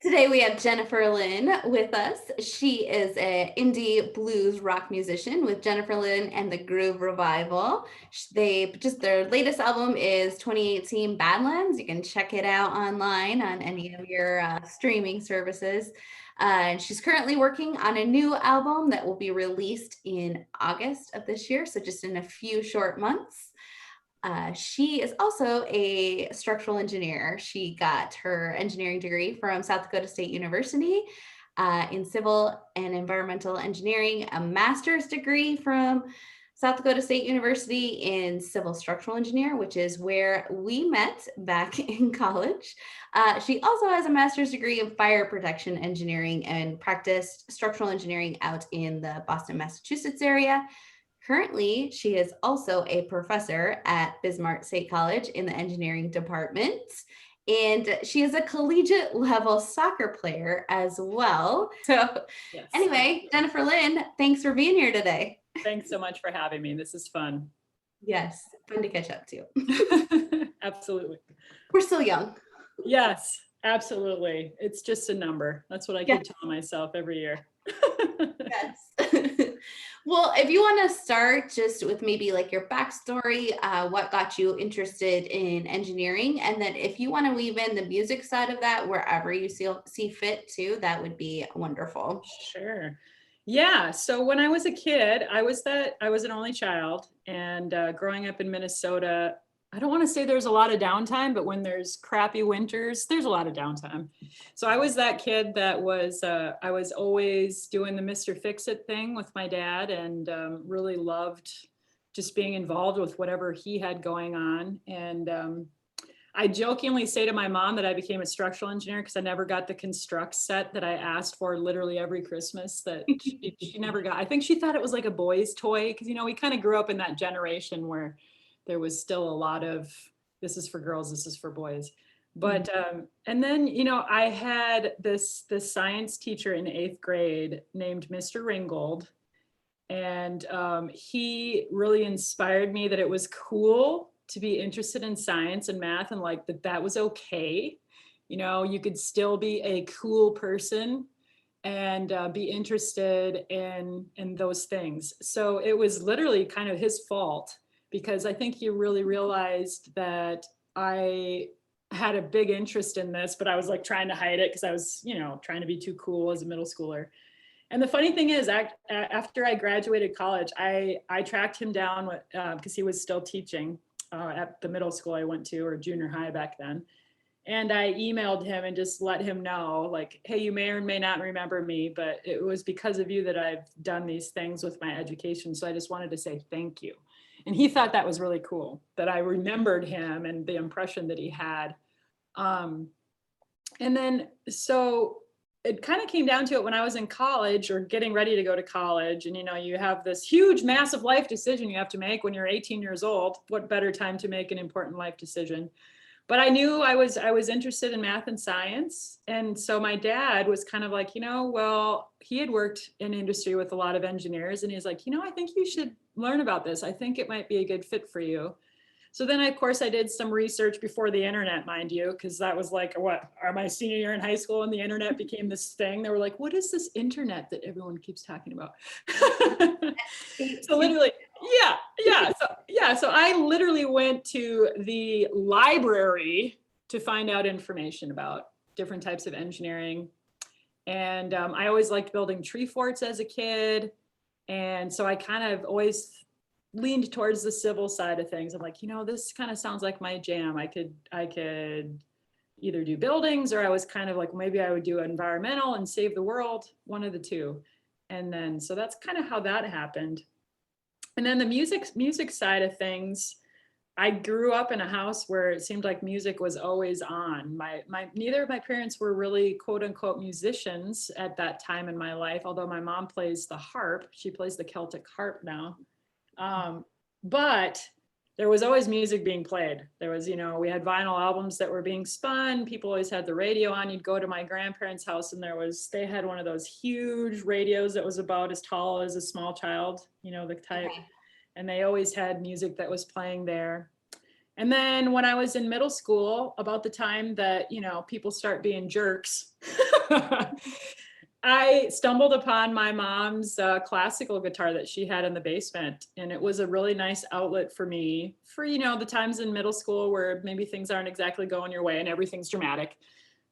Today we have Jennifer Lyn with us. She is an indie blues rock musician with Jennifer Lyn and the Groove Revival. Their latest album is 2018 Badlands. You can check it out online on any of your streaming services. And she's currently working on a new album that will be released in August of this year, so just in a few short months. She is also a structural engineer. She got her engineering degree from South Dakota State University in civil and environmental engineering, a master's degree from South Dakota State University in civil structural engineer, which is where we met back in college. She also has a master's degree in fire protection engineering and practiced structural engineering out in the Boston, Massachusetts area. Currently, she is also a professor at Bismark State College in the engineering department. And she is a collegiate level soccer player as well. So Yes. Anyway, Jennifer Lyn, thanks for being here today. Thanks so much for having me. This is fun. Yes, fun to catch up to. Absolutely. We're still young. Yes, absolutely. It's just a number. That's what I keep telling myself every year. Yes. Well, if you want to start just with maybe like your backstory, what got you interested in engineering, and then if you want to weave in the music side of that wherever you see fit too, that would be wonderful. Sure. Yeah. So when I was a kid, I was an only child, and growing up in Minnesota, I don't want to say there's a lot of downtime, but when there's crappy winters, there's a lot of downtime. So I was that kid that I was always doing the Mr. Fix-It thing with my dad, and really loved just being involved with whatever he had going on. And I jokingly say to my mom that I became a structural engineer because I never got the construct set that I asked for literally every Christmas that she never got. I think she thought it was like a boy's toy because, we kind of grew up in that generation where there was still a lot of, this is for girls, this is for boys. But, and then, I had this science teacher in 8th grade named Mr. Ringgold. And he really inspired me that it was cool to be interested in science and math, and like that was okay. You could still be a cool person and be interested in those things. So it was literally kind of his fault, because I think he really realized that I had a big interest in this, but I was like trying to hide it because I was, trying to be too cool as a middle schooler. And the funny thing is, after I graduated college, I tracked him down because he was still teaching at the middle school I went to, or junior high back then. And I emailed him and just let him know, like, hey, you may or may not remember me, but it was because of you that I've done these things with my education. So I just wanted to say thank you. And he thought that was really cool, that I remembered him and the impression that he had. And then, so it kind of came down to it when I was in college, or getting ready to go to college. And, you have this huge, massive life decision you have to make when you're 18 years old. What better time to make an important life decision? But I knew I was interested in math and science. And so my dad was kind of like, well, he had worked in industry with a lot of engineers. And he's like, I think you should learn about this. I think it might be a good fit for you. So then, of course, I did some research before the internet, mind you, because that was like, my senior year in high school, and the internet became this thing. They were like, what is this internet that everyone keeps talking about? So literally, So I literally went to the library to find out information about different types of engineering. And I always liked building tree forts as a kid. And so I kind of always leaned towards the civil side of things. I'm like, this kind of sounds like my jam. I could either do buildings, or I was kind of like, maybe I would do environmental and save the world, one of the two. And then, so that's kind of how that happened. And then the music side of things, I grew up in a house where it seemed like music was always on. Neither of my parents were really quote unquote musicians at that time in my life, although my mom plays the harp. She plays the Celtic harp now. But there was always music being played. There was, we had vinyl albums that were being spun. People always had the radio on. You'd go to my grandparents' house, and they had one of those huge radios that was about as tall as a small child, the type. Okay. And they always had music that was playing there. And then when I was in middle school, about the time that, people start being jerks, I stumbled upon my mom's classical guitar that she had in the basement, and it was a really nice outlet for me for, the times in middle school where maybe things aren't exactly going your way and everything's dramatic.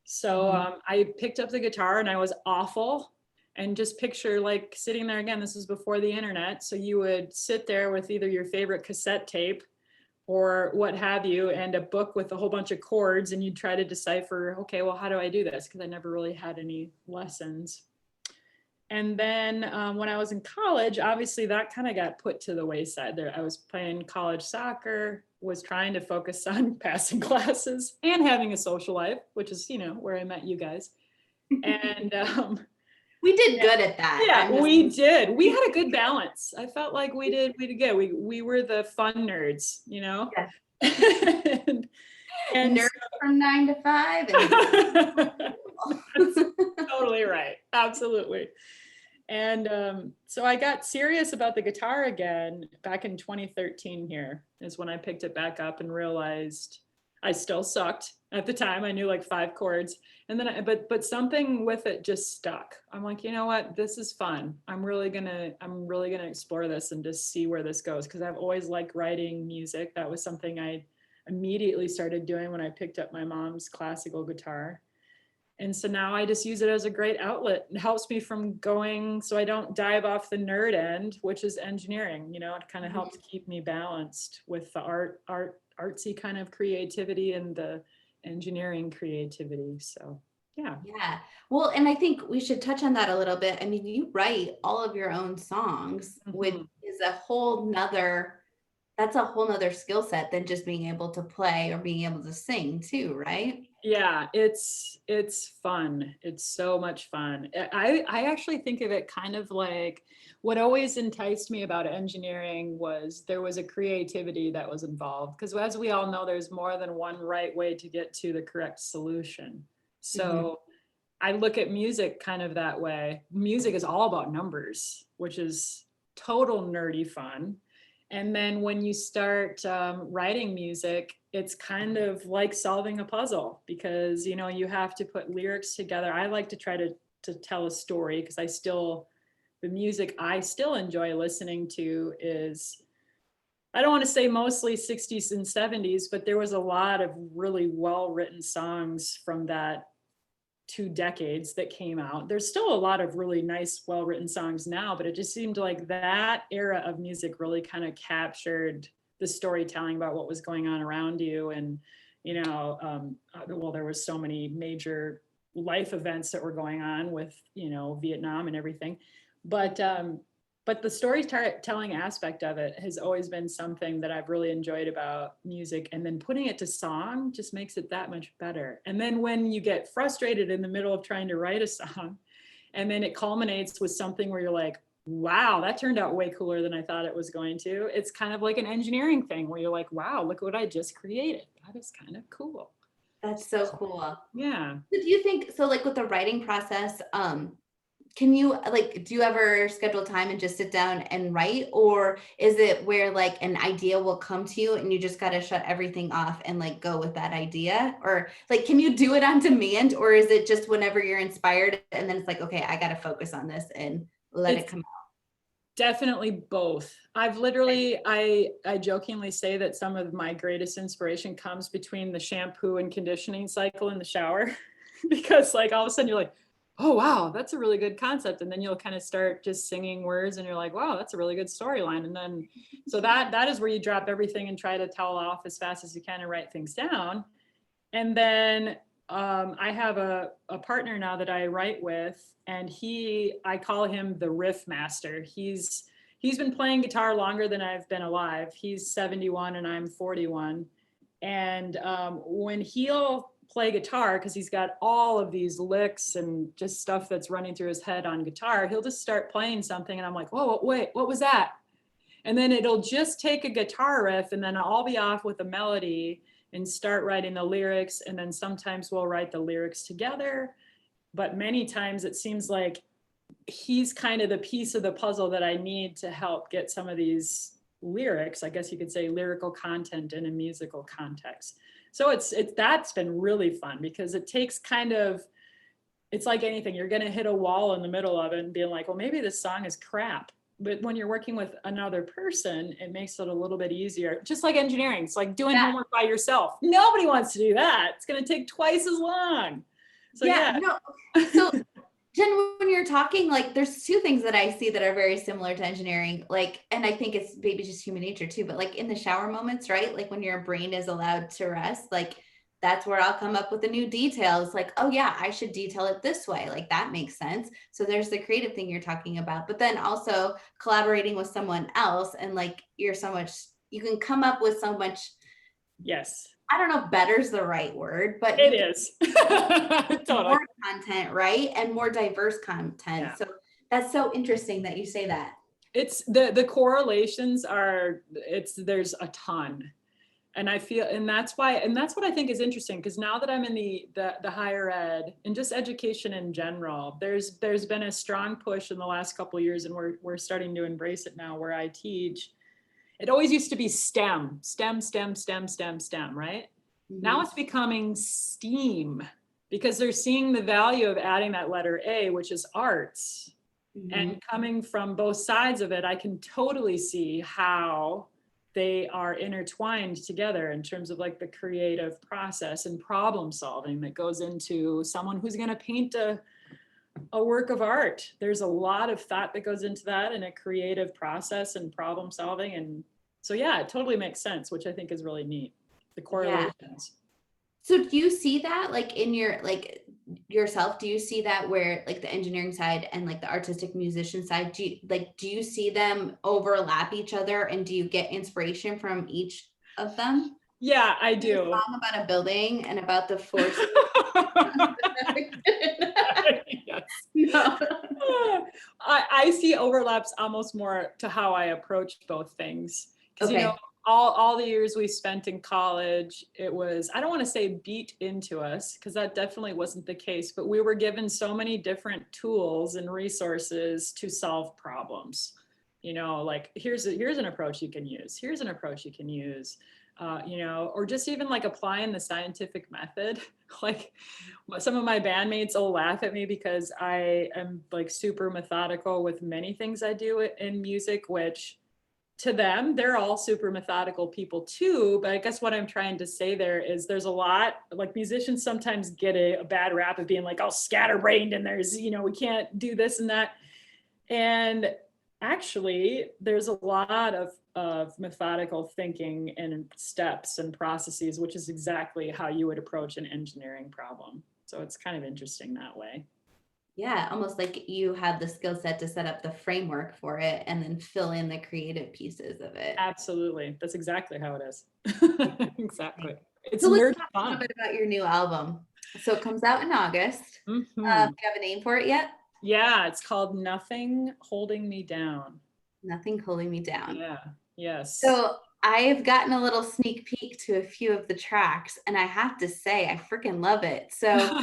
So I picked up the guitar and I was awful. And just picture like sitting there again, this is before the internet. So you would sit there with either your favorite cassette tape or what have you, and a book with a whole bunch of chords, and you'd try to decipher, okay, well, how do I do this? Because I never really had any lessons. And then when I was in college, obviously that kind of got put to the wayside there. I was playing college soccer, was trying to focus on passing classes and having a social life, which is, where I met you guys. And we did good at that. Yeah, we did. We had a good balance. I felt like we did good. We were the fun nerds, Yes. and nerds from 9 to 5. That's totally right. Absolutely. And so I got serious about the guitar again back in 2013. Here is when I picked it back up and realized I still sucked at the time. I knew like 5 chords, and then but something with it just stuck. I'm like, you know what, this is fun. I'm really gonna explore this and just see where this goes, because I've always liked writing music. That was something I immediately started doing when I picked up my mom's classical guitar. And so now I just use it as a great outlet. It helps me from going, so I don't dive off the nerd end, which is engineering. It kind of helps keep me balanced with the artsy kind of creativity and the engineering creativity. So yeah. Well, and I think we should touch on that a little bit. I mean, you write all of your own songs, which is a whole nother skill set than just being able to play or being able to sing too, right? Yeah, it's fun. It's so much fun. I actually think of it kind of like, what always enticed me about engineering was there was a creativity that was involved, because as we all know, there's more than one right way to get to the correct solution. So I look at music kind of that way. Music is all about numbers, which is total nerdy fun. And then when you start writing music, it's kind of like solving a puzzle, because, you have to put lyrics together. I like to try to tell a story, because the music I still enjoy listening to is, I don't want to say mostly 60s and 70s, but there was a lot of really well-written songs from that 2 decades that came out. There's still a lot of really nice, well-written songs now, but it just seemed like that era of music really kind of captured the storytelling about what was going on around you. And, well, there was so many major life events that were going on with, Vietnam and everything. But the storytelling aspect of it has always been something that I've really enjoyed about music. And then putting it to song just makes it that much better. And then when you get frustrated in the middle of trying to write a song, and then it culminates with something where you're like, wow, that turned out way cooler than I thought it was going to. It's kind of like an engineering thing where you're like, wow, look what I just created. That is kind of cool. That's so cool. Yeah. So do you think, so like with the writing process, can you do you ever schedule time and just sit down and write, or is it where like an idea will come to you and you just got to shut everything off and like go with that idea? Or like, can you do it on demand, or is it just whenever you're inspired and then it's like, okay, I got to focus on this and let it come out? Definitely both. I've literally, I jokingly say that some of my greatest inspiration comes between the shampoo and conditioning cycle in the shower, because like all of a sudden you're like, oh, wow, that's a really good concept. And then you'll kind of start just singing words and you're like, wow, that's a really good storyline. And then, so that is where you drop everything and try to tell off as fast as you can and write things down. And then I have a partner now that I write with, and I call him the riff master. He's been playing guitar longer than I've been alive. He's 71 and I'm 41. And when he'll play guitar, because he's got all of these licks and just stuff that's running through his head on guitar, he'll just start playing something and I'm like, whoa, wait, what was that? And then it'll just take a guitar riff and then I'll be off with a melody and start writing the lyrics. And then sometimes we'll write the lyrics together, but many times it seems like he's kind of the piece of the puzzle that I need to help get some of these lyrics, I guess you could say lyrical content in a musical context. So that's been really fun, because it takes kind of it's like anything, you're going to hit a wall in the middle of it and being like, well, maybe this song is crap. But when you're working with another person, it makes it a little bit easier. Just like engineering, it's like doing homework by yourself. Nobody wants to do that. It's going to take twice as long. So no. So Jen, when you're talking, like there's two things that I see that are very similar to engineering, like, and I think it's maybe just human nature too, but like in the shower moments, right? Like when your brain is allowed to rest, like that's where I'll come up with a new detail. It's like, oh yeah, I should detail it this way. Like that makes sense. So there's the creative thing you're talking about, but then also collaborating with someone else, and like you can come up with so much. Yes. I don't know if better's the right word, but it is. Totally. More content, right? And more diverse content. Yeah. So that's so interesting that you say that. It's the correlations there's a ton. And I feel, and that's what I think is interesting, because now that I'm in the higher ed and just education in general, there's been a strong push in the last couple of years, and we're starting to embrace it now where I teach. It always used to be STEM, right? Mm-hmm. Now it's becoming STEAM, because they're seeing the value of adding that letter A, which is arts. Mm-hmm. And coming from both sides of it, I can totally see how they are intertwined together in terms of like the creative process and problem solving that goes into someone who's going to paint a work of art. There's a lot of thought that goes into that, and a creative process and problem solving. And so, yeah, it totally makes sense, which I think is really neat. The correlations. Yeah. So do you see that like in your, like yourself, do you see that where like the engineering side and like the artistic musician side, do you see them overlap each other, and do you get inspiration from each of them? Yeah, I do. A song about a building and about the force. Yes. No. I see overlaps almost more to how I approach both things. Because, you know, all the years we spent in college, it was, I don't want to say beat into us, because that definitely wasn't the case, but we were given so many different tools and resources to solve problems. You know, like here's an approach you can use. Here's an approach you can use. You know, or just even like applying the scientific method. Like some of my bandmates will laugh at me because I am like super methodical with many things I do in music, which to them, they're all super methodical people too. But I guess what I'm trying to say there is there's a lot, like musicians sometimes get a bad rap of being like all scatterbrained, and there's, you know, we can't do this and that. And actually, there's a lot of methodical thinking and steps and processes, which is exactly how you would approach an engineering problem. So it's kind of interesting that way. Yeah, almost like you have the skill set to set up the framework for it and then fill in the creative pieces of it. Absolutely. That's exactly how it is. Exactly. It's so let's talk a little bit about your new album. So it comes out in August. Mm-hmm. Do you have a name for it yet? Yeah, it's called Nothing Holding Me Down. Nothing Holding Me Down. Yeah, yes. So I've gotten a little sneak peek to a few of the tracks, and I have to say, I freaking love it. So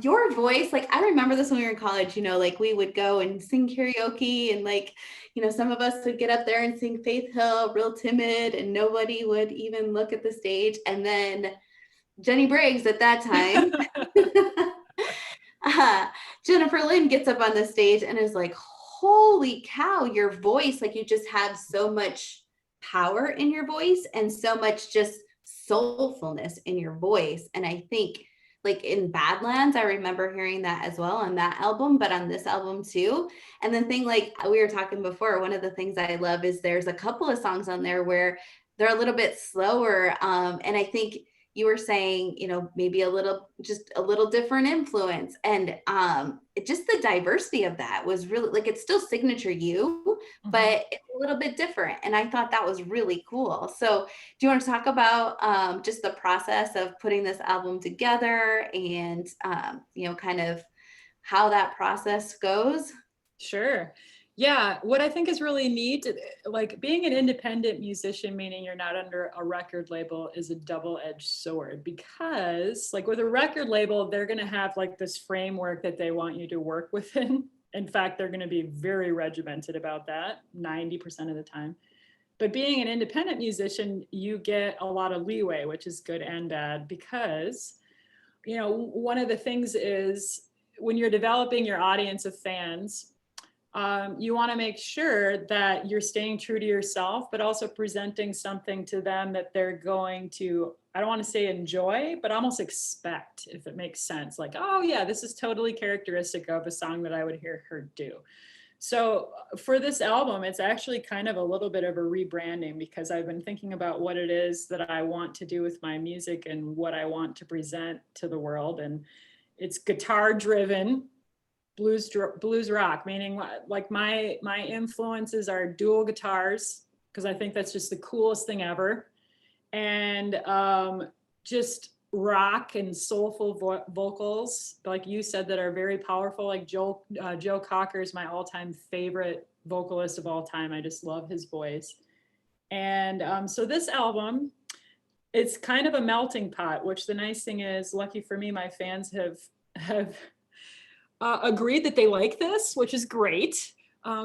your voice, like I remember this when we were in college, you know, like we would go and sing karaoke, and like, you know, some of us would get up there and sing Faith Hill real timid, and nobody would even look at the stage. And then Jenny Briggs at that time, Jennifer Lyn gets up on the stage and is like, holy cow, your voice, like you just have so much power in your voice and so much just soulfulness in your voice. And I think like in Badlands, I remember hearing that as well on that album, but on this album too. And the thing, like we were talking before, one of the things I love is there's a couple of songs on there where they're a little bit slower. And I think you were saying, you know, maybe just a little different influence. And just the diversity of that was really like, it's still signature you, mm-hmm. but it's a little bit different. And I thought that was really cool. So do you want to talk about just the process of putting this album together and, you know, kind of how that process goes? Sure. Yeah, what I think is really neat, like being an independent musician, meaning you're not under a record label, is a double-edged sword, because like with a record label, they're going to have like this framework that they want you to work within. In fact, they're going to be very regimented about that 90% of the time. But being an independent musician, you get a lot of leeway, which is good and bad, because, you know, one of the things is when you're developing your audience of fans, you want to make sure that you're staying true to yourself, but also presenting something to them that they're going to, I don't want to say enjoy, but almost expect, if it makes sense. Like, oh yeah, this is totally characteristic of a song that I would hear her do. So for this album, it's actually kind of a little bit of a rebranding, because I've been thinking about what it is that I want to do with my music and what I want to present to the world. And it's guitar driven blues rock, meaning like my influences are dual guitars, because I think that's just the coolest thing ever. And just rock and soulful vocals, like you said, that are very powerful. Like Joe Cocker is my all-time favorite vocalist of all time. I just love his voice. And so this album, it's kind of a melting pot, which the nice thing is, lucky for me, my fans have agreed that they like this, which is great.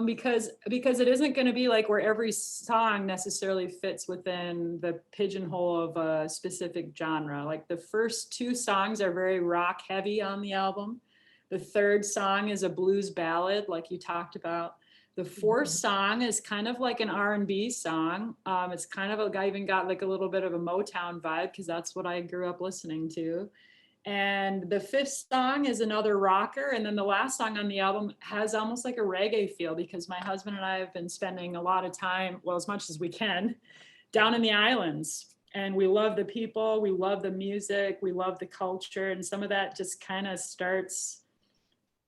Because it isn't going to be like where every song necessarily fits within the pigeonhole of a specific genre. Like the first two songs are very rock heavy on the album. The third song is a blues ballad, like you talked about. The fourth song is kind of like an R&B song. It's kind of I even got like a little bit of a Motown vibe, because that's what I grew up listening to. And the fifth song is another rocker. And then the last song on the album has almost like a reggae feel, because my husband and I have been spending a lot of time, well, as much as we can, down in the islands. And we love the people, we love the music, we love the culture. And some of that just kind of starts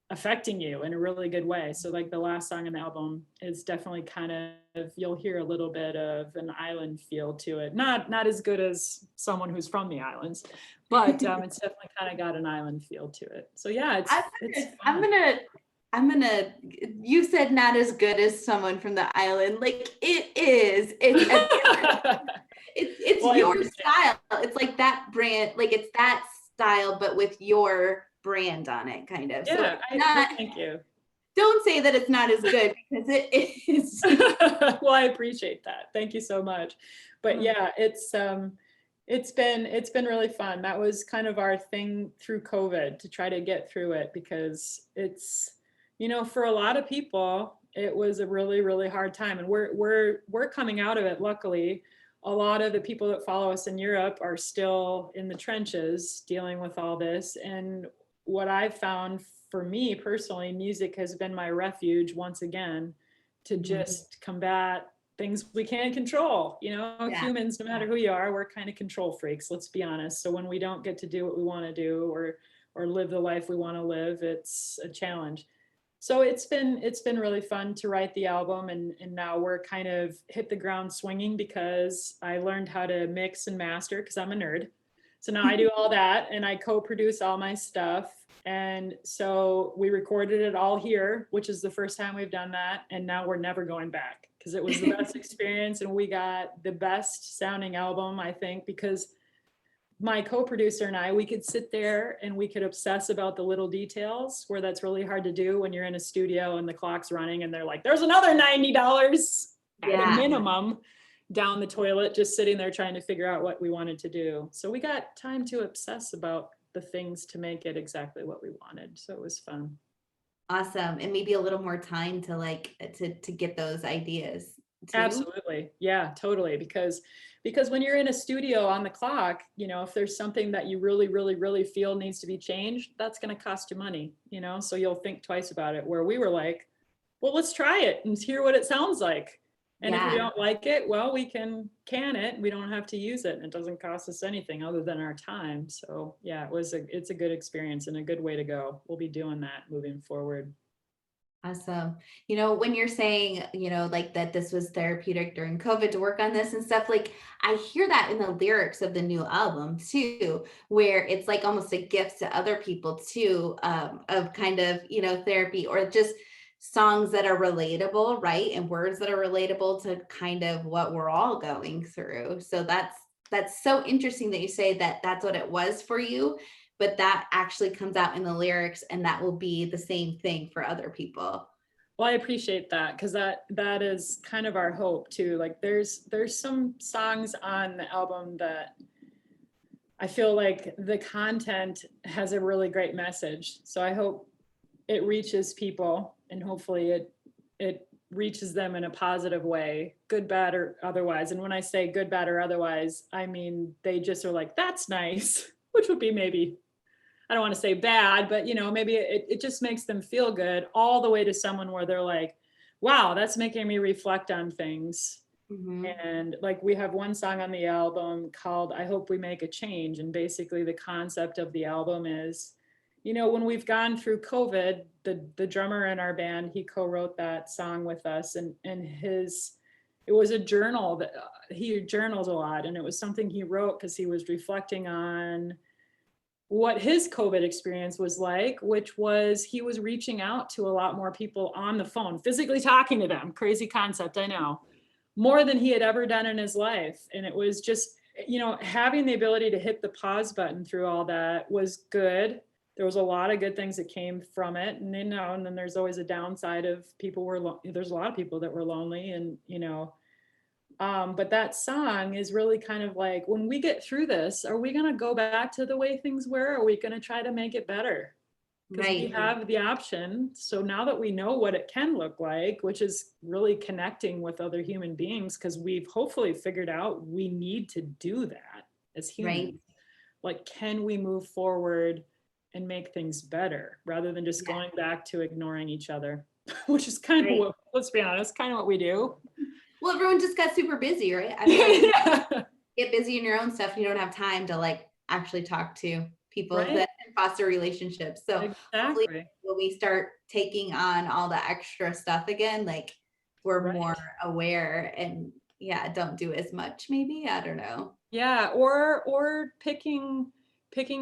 affecting you in a really good way. So like the last song on the album is definitely kind of, you'll hear a little bit of an island feel to it. Not as good as someone who's from the islands, but it's definitely kind of got an island feel to it. So yeah, it's fun. I'm gonna, you said not as good as someone from the island. Like it is, it's Well, your style. It's like that brand, like it's that style, but with your brand on it, kind of. Yeah, so thank you. Don't say that it's not as good, because it is. Well, I appreciate that. Thank you so much. But yeah, it's been really fun. That was kind of our thing through COVID, to try to get through it, because it's, for a lot of people, it was a really, really hard time. And we're coming out of it, luckily. A lot of the people that follow us in Europe are still in the trenches dealing with all this. And what I've found, for me personally, music has been my refuge once again, to just combat things we can't control. Humans, no matter who you are, we're kind of control freaks, let's be honest. So when we don't get to do what we want to do, or live the life we want to live, it's a challenge. So it's been really fun to write the album, and now we're kind of hit the ground swinging, because I learned how to mix and master, because I'm a nerd. So now I do all that, and I co-produce all my stuff. And so we recorded it all here, which is the first time we've done that. And now we're never going back, because it was the best experience. And we got the best sounding album, I think, because my co-producer and I, we could sit there and we could obsess about the little details, where that's really hard to do when you're in a studio and the clock's running and they're like, there's another $90 at a minimum down the toilet, just sitting there trying to figure out what we wanted to do. So we got time to obsess about the things to make it exactly what we wanted. So it was fun. Awesome. And maybe a little more time to get those ideas too. Absolutely. Yeah, totally. Because when you're in a studio on the clock, if there's something that you really, really, really feel needs to be changed, that's going to cost you money, so you'll think twice about it. Where we were like, well, let's try it and hear what it sounds like. And if we don't like it, well, we can it. We don't have to use it. And it doesn't cost us anything other than our time. So yeah, it's a good experience and a good way to go. We'll be doing that moving forward. Awesome. When you're saying, like that this was therapeutic during COVID to work on this and stuff, like I hear that in the lyrics of the new album too, where it's like almost a gift to other people too, of kind of, therapy, or just songs that are relatable, right? And words that are relatable to kind of what we're all going through. So that's so interesting that you say that that's what it was for you, but that actually comes out in the lyrics, and that will be the same thing for other people. Well, I appreciate that, because that is kind of our hope too. Like there's some songs on the album that I feel like the content has a really great message. So I hope it reaches people, and hopefully it reaches them in a positive way, good, bad, or otherwise. And when I say good, bad, or otherwise, I mean they just are like, that's nice, which would be maybe, I don't want to say bad, but maybe it just makes them feel good, all the way to someone where they're like, wow, that's making me reflect on things. And like, we have one song on the album called I Hope We Make a Change. And basically the concept of the album is, when we've gone through COVID, the drummer in our band, he co-wrote that song with us, and it was a journal that he journals a lot. And it was something he wrote because he was reflecting on what his COVID experience was like, which was he was reaching out to a lot more people on the phone, physically talking to them. Crazy concept, I know. More than he had ever done in his life. And it was just, having the ability to hit the pause button through all that was good. There was a lot of good things that came from it. And and then there's always a downside of there's a lot of people that were lonely, and, but that song is really kind of like, when we get through this, are we going to go back to the way things were? Or are we going to try to make it better? Because we have the option. So now that we know what it can look like, which is really connecting with other human beings, because we've hopefully figured out we need to do that as humans. Like, can we move forward and make things better rather than just going back to ignoring each other, which is kind of what, let's be honest, kind of what we do. Well, everyone just got super busy, right? I mean, get busy in your own stuff. You don't have time to like actually talk to people that foster relationships. So hopefully when we start taking on all the extra stuff again, like we're more aware and don't do as much, maybe. I don't know. Yeah, or picking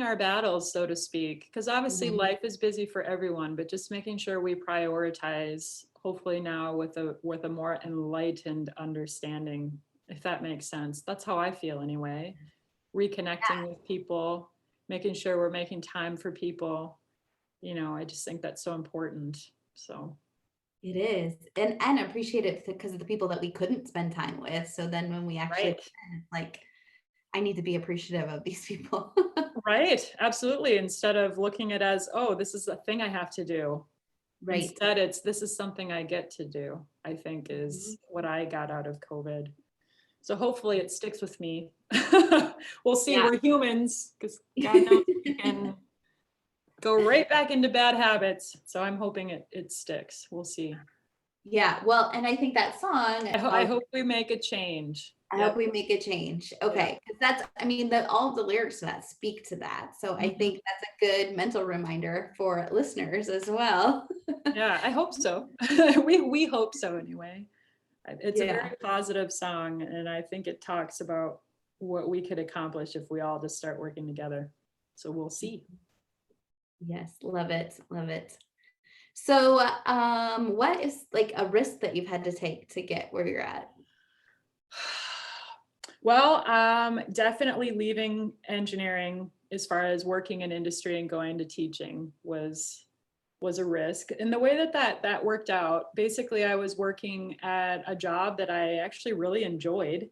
our battles, so to speak, because obviously life is busy for everyone, but just making sure we prioritize, hopefully now with a more enlightened understanding, if that makes sense. That's how I feel anyway. Reconnecting with people, making sure we're making time for people. I just think that's so important. So it is, and appreciate it because of the people that we couldn't spend time with. So then when we actually can, like, I need to be appreciative of these people. Right, absolutely. Instead of looking at it as, oh, this is a thing I have to do. Instead, this is something I get to do, I think is what I got out of COVID. So hopefully it sticks with me. We'll see. We're humans, because God knows we can go right back into bad habits. So I'm hoping it sticks. We'll see. Yeah, well, and I think that song, I hope we make a change. I hope we make a change. Okay, because that's, I mean, all of the lyrics to that speak to that. So I think that's a good mental reminder for listeners as well. Yeah, I hope so. we hope so anyway. It's a very positive song, and I think it talks about what we could accomplish if we all just start working together. So we'll see. Yes, love it, love it. So what is like a risk that you've had to take to get where you're at? Well, definitely leaving engineering as far as working in industry and going to teaching was a risk. And the way that worked out, basically I was working at a job that I actually really enjoyed.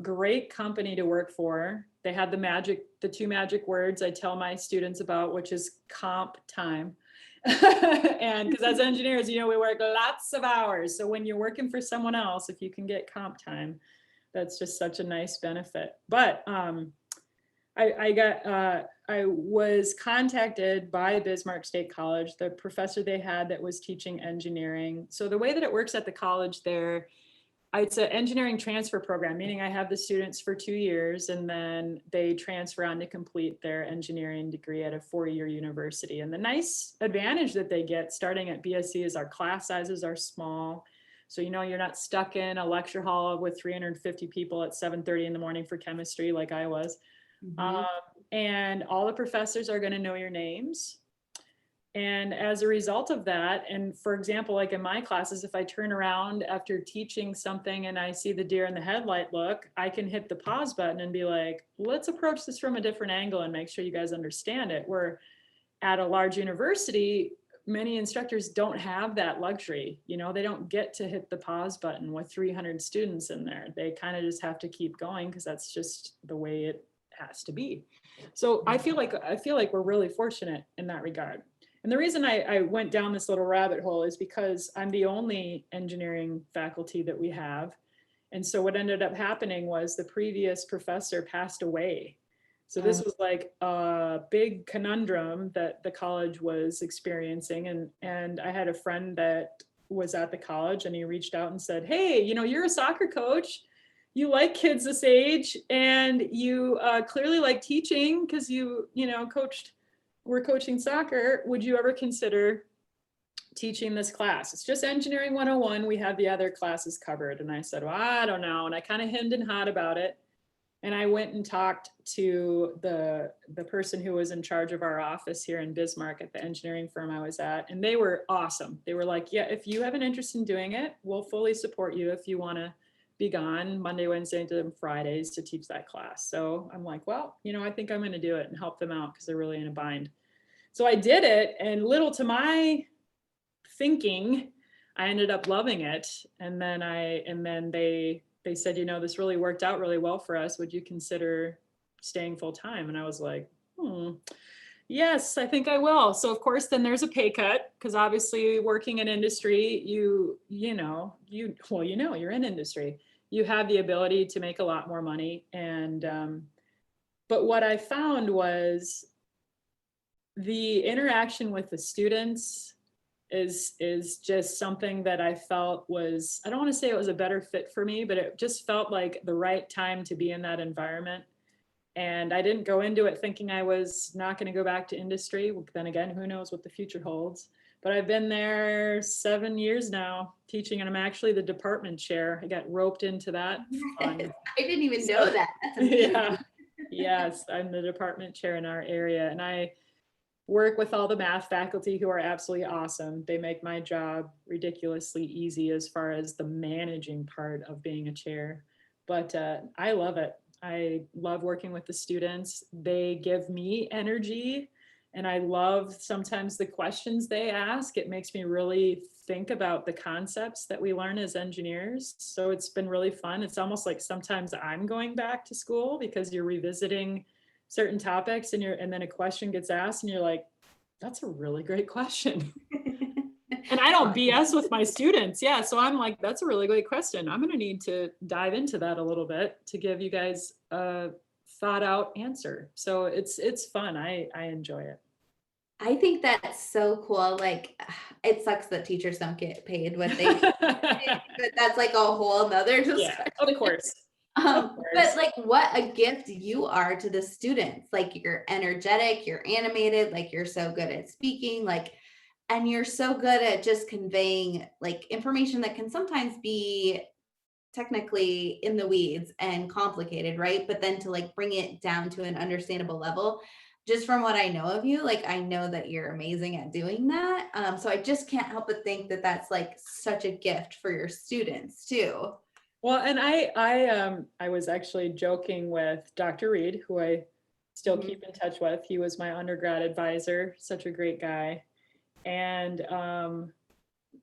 Great company to work for. They had the two magic words I tell my students about, which is comp time. And because as engineers, we work lots of hours. So when you're working for someone else, if you can get comp time, that's just such a nice benefit. But I was contacted by Bismark State College, the professor they had that was teaching engineering. So the way that it works at the college there, it's an engineering transfer program, meaning I have the students for 2 years and then they transfer on to complete their engineering degree at a 4-year university. And the nice advantage that they get starting at BSc is our class sizes are small. So, you're not stuck in a lecture hall with 350 people at 7:30 in the morning for chemistry like I was. And all the professors are going to know your names. And as a result of that, and for example, like in my classes, if I turn around after teaching something and I see the deer in the headlight look, I can hit the pause button and be like, let's approach this from a different angle and make sure you guys understand it. Where at a large university, many instructors don't have that luxury. They don't get to hit the pause button with 300 students in there. They kind of just have to keep going because that's just the way it has to be. So I feel like we're really fortunate in that regard. And the reason I went down this little rabbit hole is because I'm the only engineering faculty that we have. And so what ended up happening was the previous professor passed away. So this was like a big conundrum that the college was experiencing. And I had a friend that was at the college, and he reached out and said, hey, you're a soccer coach. You like kids this age, and you clearly like teaching because we're coaching soccer. Would you ever consider teaching this class? It's just engineering 101. We have the other classes covered. And I said, well, I don't know. And I kind of hemmed and hawed about it. And I went and talked to the person who was in charge of our office here in Bismark at the engineering firm I was at. And they were awesome. They were like, yeah, if you have an interest in doing it, we'll fully support you if you want to be gone Monday, Wednesday, and Fridays to teach that class. So I'm like, well, I think I'm going to do it and help them out because they're really in a bind. So I did it, and little to my thinking, I ended up loving it. And then they said, this really worked out really well for us. Would you consider staying full time? And I was like, yes, I think I will. So of course, then there's a pay cut, because obviously working in industry, you're in industry, you have the ability to make a lot more money. And, but what I found was the interaction with the students is just something that I felt was, I don't want to say it was a better fit for me, but it just felt like the right time to be in that environment. And I didn't go into it thinking I was not going to go back to industry. Then again, who knows what the future holds. But I've been there 7 years now teaching, and I'm actually the department chair. I got roped into that. I didn't even know that. That's amazing. Yeah. Yes, I'm the department chair in our area, and I work with all the math faculty who are absolutely awesome. They make my job ridiculously easy as far as the managing part of being a chair. But I love it. I love working with the students. They give me energy, and I love sometimes the questions they ask. It makes me really think about the concepts that we learn as engineers. So it's been really fun. It's almost like sometimes I'm going back to school because you're revisiting certain topics, and then a question gets asked and you're like, that's a really great question. And I don't BS with my students. Yeah. So I'm like, that's a really great question. I'm going to need to dive into that a little bit to give you guys a thought out answer. So it's fun. I enjoy it. I think that's so cool. Like, it sucks that teachers don't get paid what they get, but that's like a whole nother discussion. Yeah, of course. But like, what a gift you are to the students. Like, you're energetic, you're animated, like you're so good at speaking, like, and you're so good at just conveying like information that can sometimes be technically in the weeds and complicated, right? But then to like bring it down to an understandable level, just from what I know of you, like, I know that you're amazing at doing that. So I just can't help but think that that's like such a gift for your students too. Well, and I was actually joking with Dr. Reed, who I still keep in touch with. He was my undergrad advisor, such a great guy. And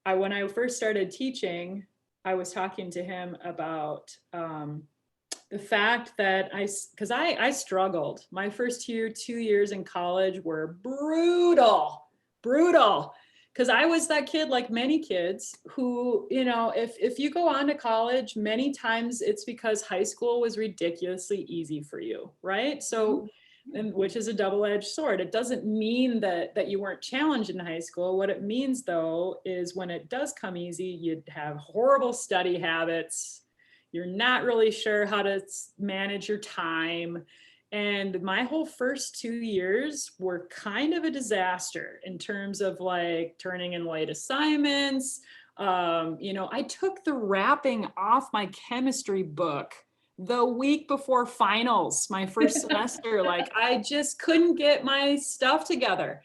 when I first started teaching, I was talking to him about the fact that because I struggled. My first 2 years in college were brutal. Because I was that kid, like many kids, who, if you go on to college, many times it's because high school was ridiculously easy for you, right? So, which is a double-edged sword. It doesn't mean that you weren't challenged in high school. What it means, though, is when it does come easy, you'd have horrible study habits. You're not really sure how to manage your time. And my whole first 2 years were kind of a disaster in terms of like turning in late assignments. I took the wrapping off my chemistry book the week before finals, my first semester. Like, I just couldn't get my stuff together.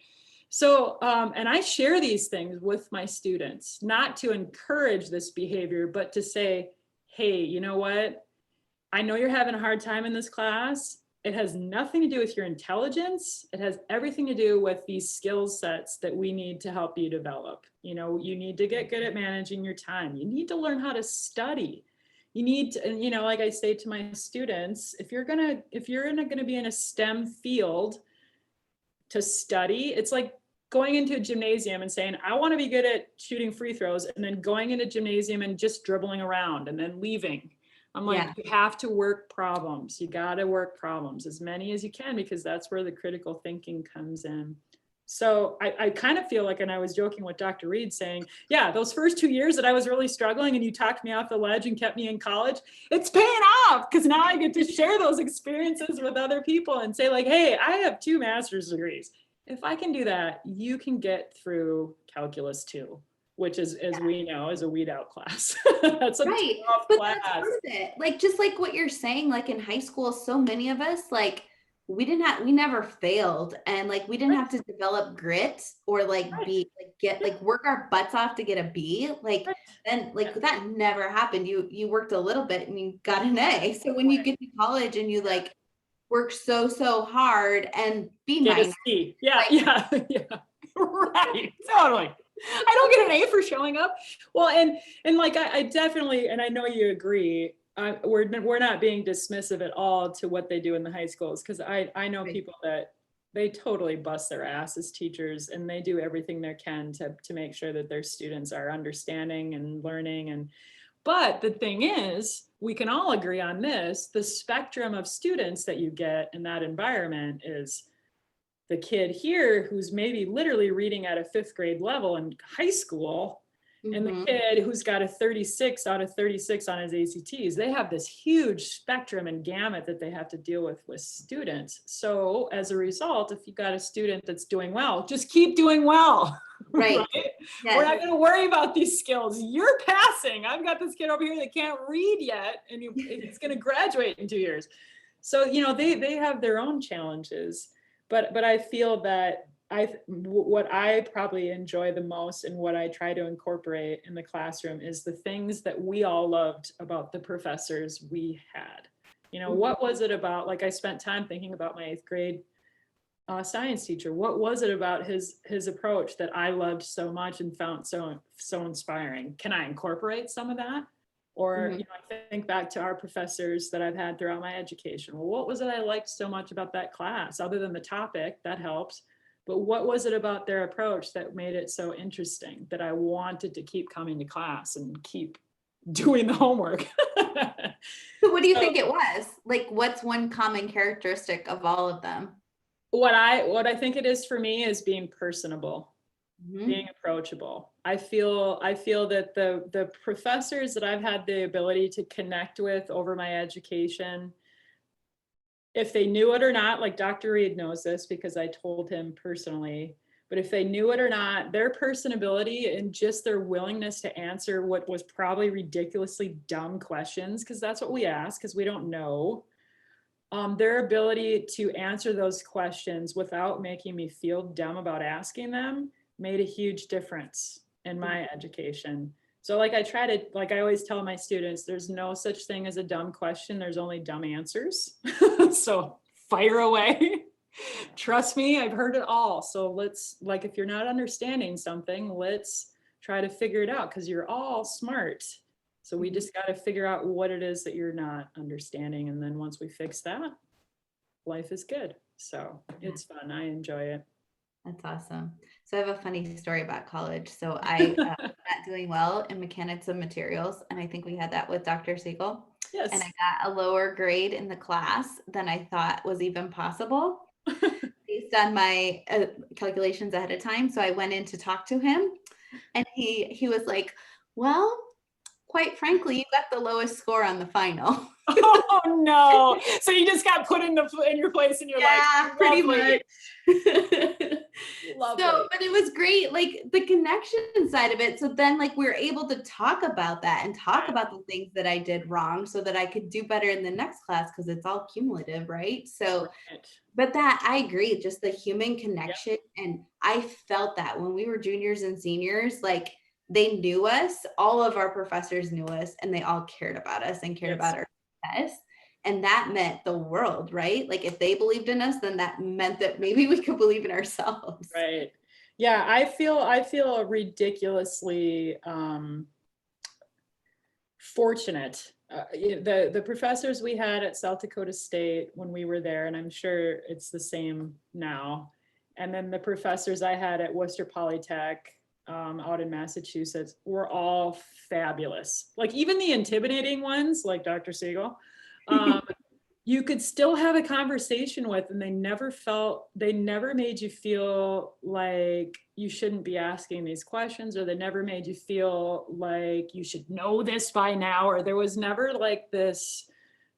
So, and I share these things with my students, not to encourage this behavior, but to say, hey, you know what? I know you're having a hard time in this class. It has nothing to do with your intelligence. It has everything to do with these skill sets that we need to help you develop. You need to get good at managing your time. You need to learn how to study. You need to, like I say to my students, if you're gonna be in a STEM field to study, it's like going into a gymnasium and saying, I want to be good at shooting free throws, and then going into gymnasium and just dribbling around and then leaving. I'm like, Yeah. you have to work problems. You got to work problems, as many as you can, because that's where the critical thinking comes in. So I kind of feel like, and I was joking with Dr. Reed saying, yeah, those first 2 years that I was really struggling and you talked me off the ledge and kept me in college, it's paying off, because now I get to share those experiences with other people and say like, hey, I have 2 master's degrees. If I can do that, you can get through calculus 2, which is, as we know, is a weed out class. That's a Right. tough But class. that's part of it. Like, just like what you're saying, like in high school, so many of us, like, we never failed. And like, we didn't Right. have to develop grit or like Right. be, like, get, like, work our butts off to get a B. Like, Right. and like, that never happened. You worked a little bit and you got an A. So when you get to college and you like work so hard and B Get a minus, C. Yeah, like, yeah, yeah. Right. Totally. I don't get an A for showing up. Well, and like I definitely, and I know you agree. We're not being dismissive at all to what they do in the high schools, because I know right. people that they totally bust their ass as teachers, and they do everything they can to make sure that their students are understanding and learning. And but the thing is, we can all agree on this: the spectrum of students that you get in that environment is the kid here who's maybe literally reading at a 5th grade level in high school, and the Mhm. kid who's got a 36 out of 36 on his ACTs. They have this huge spectrum and gamut that they have to deal with students. So as a result, if you got a student that's doing well, just keep doing well. Right. Right? Yes. We're not going to worry about these skills. You're passing. I've got this kid over here that can't read yet, and he's going to graduate in 2 years. So, you know, they have their own challenges. But I feel that what I probably enjoy the most and what I try to incorporate in the classroom is the things that we all loved about the professors we had. You know, what was it about? Like, I spent time thinking about my 8th grade science teacher. What was it about his approach that I loved so much and found so inspiring? Can I incorporate some of that? Or, Mhm. you know, I think back to our professors that I've had throughout my education. Well, what was it I liked so much about that class, other than the topic? That helps. But what was it about their approach that made it so interesting that I wanted to keep coming to class and keep doing the homework? So what do you So think it was? Like, what's one common characteristic of all of them? what I think it is for me is being personable, Mhm. being approachable. I feel that the professors that I've had the ability to connect with over my education, if they knew it or not, like Dr. Reed knows this because I told him personally, but if they knew it or not, their personability and just their willingness to answer what was probably ridiculously dumb questions, because that's what we ask, because we don't know, their ability to answer those questions without making me feel dumb about asking them made a huge difference in my education. So like I always tell my students, there's no such thing as a dumb question. There's only dumb answers. So fire away. Trust me, I've heard it all. So let's, like, if you're not understanding something, let's try to figure it out, because you're all smart. So we just got to figure out what it is that you're not understanding. And then once we fix that, life is good. So it's fun. I enjoy it. That's awesome. So I have a funny story about college. So I was not doing well in mechanics of materials, and I think we had that with Dr. Siegel. And Yes. I got a lower grade in the class than I thought was even possible based on my calculations ahead of time. So I went in to talk to him, and he was like, "Well, quite frankly, you got the lowest score on the final." Oh no. So you just got put in your place and you're Yeah, like, pretty lovely, much. lovely. So, but it was great, like the connection side of it. So then, like, we were able to talk about that and talk about the things that I did wrong so that I could do better in the next class, because it's all cumulative, right? So, Right. but that I agree, just the human Yep. connection. And I felt that when we were juniors and seniors, like they knew us, all of our professors knew us, and they all cared about us and cared Yes. about our success. And that meant the world, right? Like if they believed in us, then that meant that maybe we could believe in ourselves. Right. Yeah, I feel ridiculously fortunate. The professors we had at South Dakota State when we were there, and I'm sure it's the same now, And then the professors I had at Worcester Polytech out in Massachusetts were all fabulous. Like even the intimidating ones, like Dr. Siegel, you could still have a conversation with, and they never made you feel like you shouldn't be asking these questions, or they never made you feel like you should know this by now, or there was never like this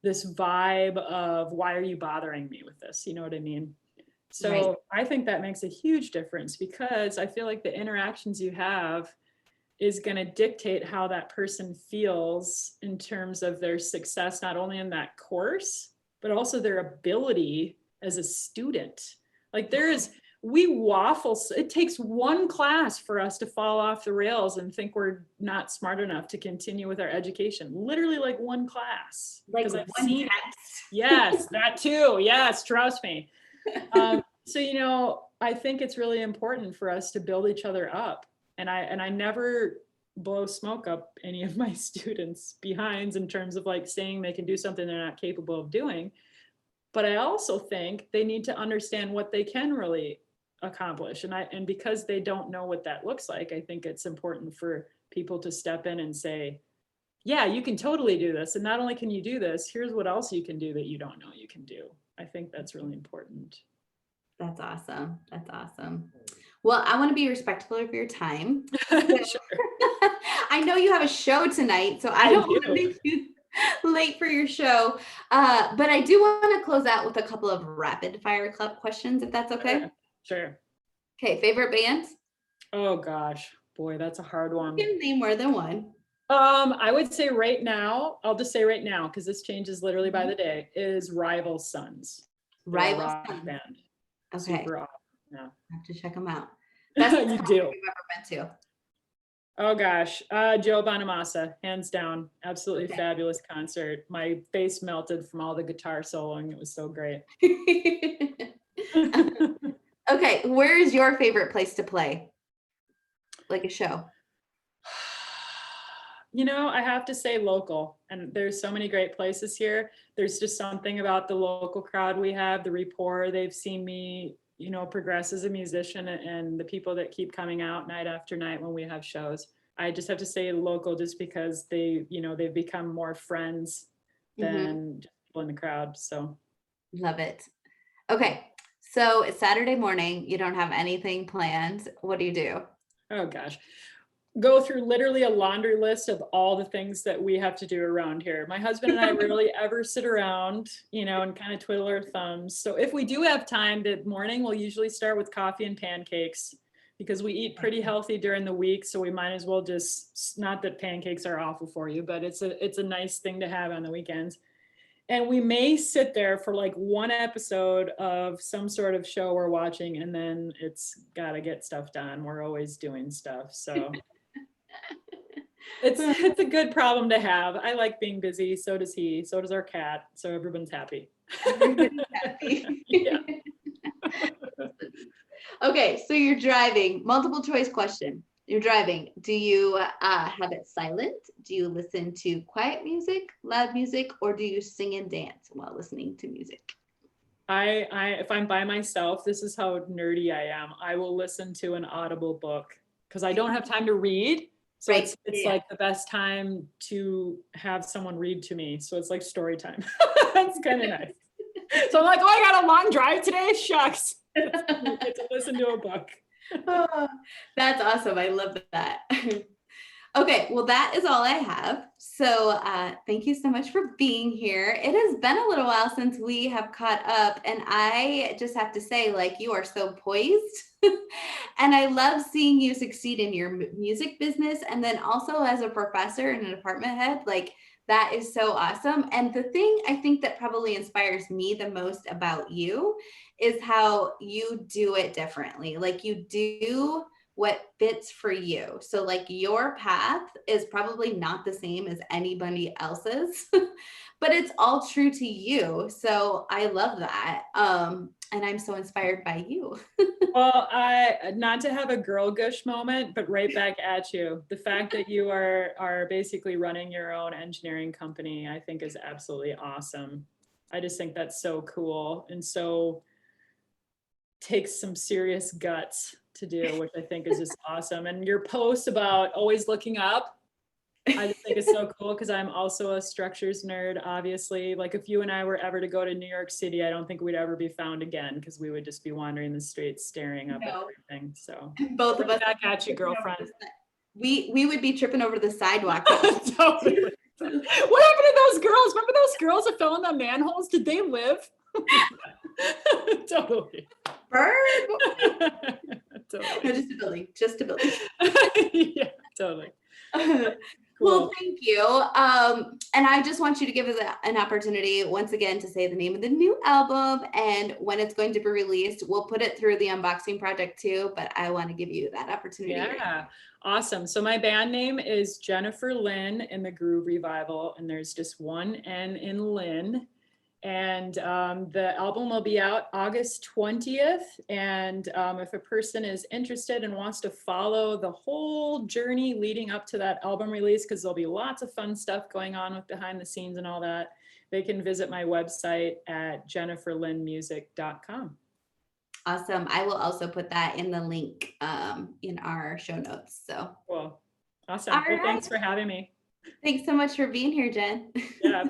vibe of, why are you bothering me with this? You know what I mean? So Right. I think that makes a huge difference, because I feel like the interactions you have is going to dictate how that person feels in terms of their success, not only in that course, but also their ability as a student. Like we waffle. It takes one class for us to fall off the rails and think we're not smart enough to continue with our education. Literally like one class. Like Because I've one seen it. test. Yes, that too. Yes, trust me. So, I think it's really important for us to build each other up. And I never blow smoke up any of my students' behinds in terms of like saying they can do something they're not capable of doing. But I also think they need to understand what they can really accomplish. And because they don't know what that looks like, I think it's important for people to step in and say, yeah, you can totally do this. And not only can you do this, here's what else you can do that you don't know you can do. I think that's really important. That's awesome. That's awesome. Well, I want to be respectful of your time. Sure. I know you have a show tonight, so I don't want to make you late for your show. But I do want to close out with a couple of rapid fire club questions, if that's okay. Sure. Okay, favorite bands? Oh gosh, boy, that's a hard one. You can name more than one. I would say right now, I'll just say right now, because this changes literally by the day, is Rival Sons. Rival Sons band. Okay. Super awesome. Yeah. I have to check them out. Best you do. you've ever been to? Oh gosh, Joe Bonamassa, hands down, absolutely fabulous concert. My face melted from all the guitar soloing. It was so great. Okay, where is your favorite place to play? Like a show? I have to say local, and there's so many great places here. There's just something about the local crowd we have, the rapport. They've seen me, progress as a musician, and the people that keep coming out night after night when we have shows. I just have to say local, just because they've become more friends than just people in the crowd. So love it. Okay, so it's Saturday morning. You don't have anything planned. What do you do? Oh gosh. Go through literally a laundry list of all the things that we have to do around here. My husband and I rarely ever sit around, and kind of twiddle our thumbs. So if we do have time, the morning we'll usually start with coffee and pancakes, because we eat pretty healthy during the week. So we might as well just, not that pancakes are awful for you, but it's a nice thing to have on the weekends. And we may sit there for like one episode of some sort of show we're watching, and then it's got to get stuff done. We're always doing stuff. So it's a good problem to have. I like being busy. So does he. So does our cat. So everyone's happy. Everybody's happy. Yeah. Okay, so you're driving. Multiple choice question. You're driving. Do you have it silent? Do you listen to quiet music, loud music, or do you sing and dance while listening to music? If I'm by myself, this is how nerdy I am. I will listen to an Audible book because I don't have time to read. So Right. it's like the best time to have someone read to me. So it's like story time. It's kind of nice. So I'm like, oh, I got a long drive today. Shucks. Get to listen to a book. Oh, that's awesome. I love that. Okay, well, that is all I have. So thank you so much for being here. It has been a little while since we have caught up, and I just have to say, like, you are so poised. And I love seeing you succeed in your music business, and then also as a professor and a department head. Like, that is so awesome. And the thing I think that probably inspires me the most about you is how you do it differently. Like, you do what fits for you. So like, your path is probably not the same as anybody else's, but it's all true to you. So I love that. And I'm so inspired by you. Well, not to have a girl gush moment, but right back at you. The fact that you are basically running your own engineering company, I think is absolutely awesome. I just think that's so cool and so takes some serious guts to do, which I think is just awesome. And your post about always looking up, I just think it's so cool because I'm also a structures nerd, obviously. Like if you and I were ever to go to New York City, I don't think we'd ever be found again because we would just be wandering the streets staring up at everything. So Both of us back at you, girlfriend. We would be tripping over the sidewalk. Totally. What happened to those girls? Remember those girls that fell in the manholes? Did they live? Totally. Bird. Totally. No, just a building. Just a building. Yeah, totally. Well, thank you. And I just want you to give us an opportunity once again to say the name of the new album and when it's going to be released. We'll put it through the unboxing project too, but I want to give you that opportunity. Yeah, awesome. So my band name is Jennifer Lyn and the Groove Revival, and there's just one N in Lyn. And the album will be out August 20th. And if a person is interested and wants to follow the whole journey leading up to that album release, because there'll be lots of fun stuff going on with behind the scenes and all that, they can visit my website at jenniferlynmusic.com. Awesome. I will also put that in the link in our show notes. So cool. Awesome. Well, thanks for having me. Thanks so much for being here, Jen. Yeah.